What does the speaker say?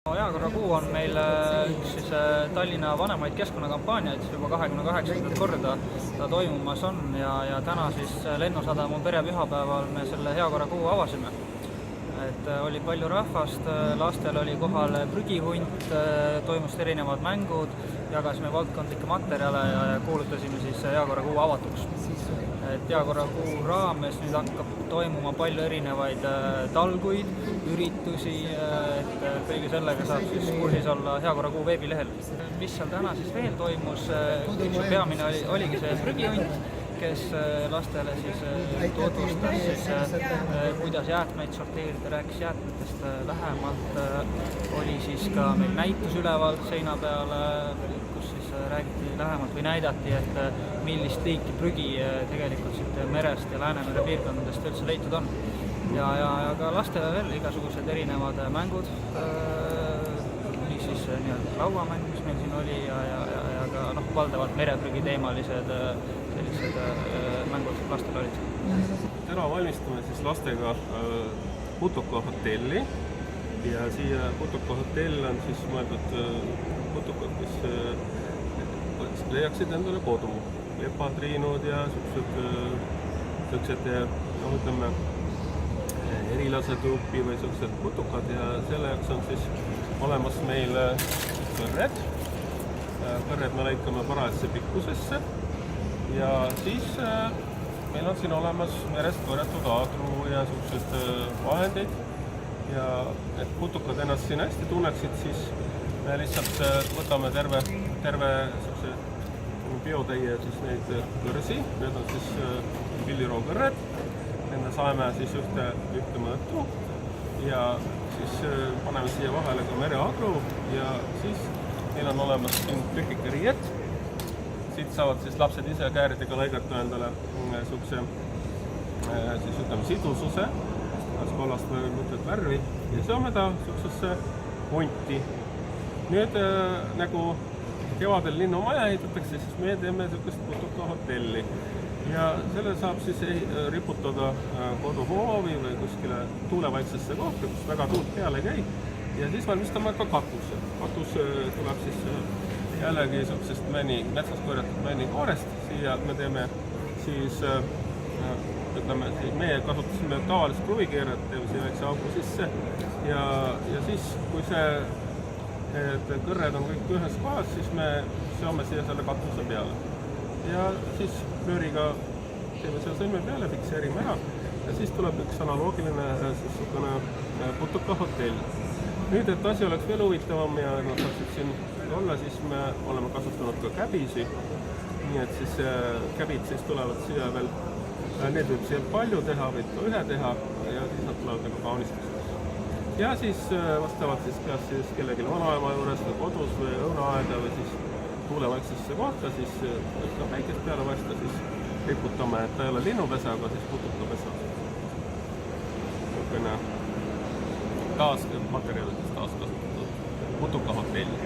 Heakorrakuu on meil üks siis Tallinna vanemaid keskkonnakampaaniaid juba 28. korda ta toimumas on ja täna siis Lennusadama perepühapäeval me selle Heakorrakuu avasime. Et oli palju rahvast, lastel oli kohal prügihunt, toimusid erinevad mängud, jagasime valdkondlikke materjale ja kuulutasime siis Heakorrakuu avatuks. Et Heakorrakuu raames nüüd hakkab toimuma palju erinevaid talguid, üritusi, et kõige sellega saab siis kursis olla Heakorrakuu veebilehel. Mis seal täna siis veel toimus, üks peamine oligi see prügihunt, kes lastele siis tutvustas siis, kuidas jäätmeid sorteerida, rääkis jäätmetest lähemalt. Oli siis ka meil näitus üleval seina peal, kus siis räägiti lähemalt või näidati, et millist liiki prügi tegelikult siit merest ja Läänemere piirkondadest üldse leitud on. Ja ka lastele veel igasugused erinevad mängud, oli siis lauamäng, mis meil siin oli ja ka valdavalt mereprügi teemalised sellised mängud lastel olid. Täna valmistume siis lastega Putuka hotelli ja siia Putuka hotell on siis mõeldud putukad, kes leiaksid endale kodu. Lepatriinud ja sellised ütleme, erilased tüüpi või sellised putukad ja selle jaoks on siis olemas meil kõrred. Kõrred me lõikame parajatse pikkusesse ja siis meil on siin olemas merest korjatud aadru ja sellised vahendeid ja et putukad ennast siin hästi tunneksid, siis me lihtsalt võtame terve biotäie siis neid kõrsi, need on siis pillirookõrred, nende saeme siis ühte mõõtu ja siis paneme siia vahele ka mereaadru ja siis meil on olemas siin tükike riiet. Siit saavad siis lapsed ise kääridega lõigata endale sidususe, kas kollast või mõtted värvi ja saame ta sellisesse hunti. Nüüd nagu kevadel linnumaja ehitatakse, siis me teeme sellist Putuka hotelli ja selle saab siis riputada koduhoovi või kuskile tuulevaitsesse kohta, kus väga tuult peale ei käi ja siis valmistame ka katuse. Katus tuleb siis jällegi sellisest metsast korjatud männikoorest, siia me teeme siis, meie kasutasime tavalist kruvikeeret, teeme siia väikse augu sisse ja siis, kui need kõrred on kõik ühes kohas, siis me seome siia selle katuse peale. Ja siis plööriga teeme selle sõlme peale, fikseerime ära ja siis tuleb üks analoogiline Putuka hotell. Nüüd, et asi oleks veel huvitavam ja nad saaksid siin olla, siis me oleme kasutanud ka käbisi. Nii et siis käbid siis tulevad siia veel, need võib siia palju teha, võib ka ühe teha ja siis nad tulevad nagu kaunistuseks. Ja siis vastavalt siis kas siis kellelgi vanaema juures või kodus või õunaaeda või siis tuulevaitsesse kohta, siis ka päikest peale vaista, siis riputame, et ta ei ole linnupesa, aga siis putukapesa. Materjalidest taas kasutatud Putuka hotelli.